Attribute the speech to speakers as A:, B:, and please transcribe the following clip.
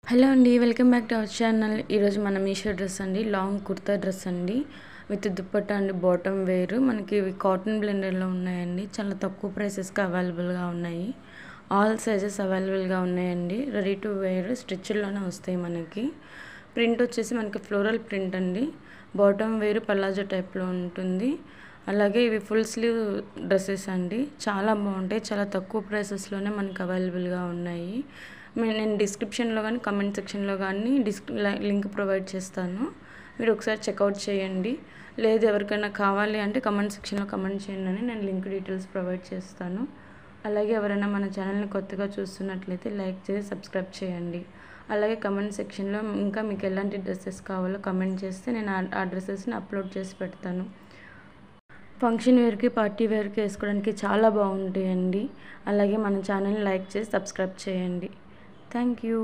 A: Hello అండి, welcome back to our channel. ఈరోజు మన మీషో డ్రెస్ అండి, లాంగ్ కుర్తా డ్రెస్ అండి విత్ దుప్పట్టా అండి, బాటమ్ వేరు. మనకి ఇవి కాటన్ బ్లెండర్లో ఉన్నాయండి. చాలా తక్కువ ప్రైసెస్కి అవైలబుల్గా ఉన్నాయి. ఆల్ సైజెస్ అవైలబుల్గా ఉన్నాయండి. రెడీ టు వేర్ స్టిచ్లోనే వస్తాయి. మనకి ప్రింట్ వచ్చేసి మనకి ఫ్లోరల్ ప్రింట్ అండి. బాటమ్ వేరు పలాజో టైప్లో ఉంటుంది. అలాగే ఇవి ఫుల్ స్లీవ్ డ్రెస్సెస్ అండి. చాలా బాగుంటాయి. చాలా తక్కువ ప్రైసెస్లోనే మనకి అవైలబుల్గా ఉన్నాయి. నేను డిస్క్రిప్షన్లో కానీ కమెంట్ సెక్షన్లో కానీ లింక్ ప్రొవైడ్ చేస్తాను. మీరు ఒకసారి చెక్అవుట్ చేయండి. లేదు ఎవరికైనా కావాలి అంటే కమెంట్ సెక్షన్లో కమెంట్ చేయండి అని నేను లింక్ డీటెయిల్స్ ప్రొవైడ్ చేస్తాను. అలాగే ఎవరైనా మన ఛానల్ని కొత్తగా చూస్తున్నట్లయితే లైక్ చేసి సబ్స్క్రైబ్ చేయండి. అలాగే కమెంట్ సెక్షన్లో ఇంకా మీకు ఎలాంటి డ్రెస్సెస్ కావాలో కమెంట్ చేస్తే నేను ఆ డ్రెస్సెస్ని అప్లోడ్ చేసి పెడతాను. ఫంక్షన్ వేర్కి, పార్టీ వేర్కి వేసుకోవడానికి చాలా బాగుంటాయండి. అలాగే మన ఛానల్ని లైక్ చేసి సబ్స్క్రైబ్ చేయండి. Thank you.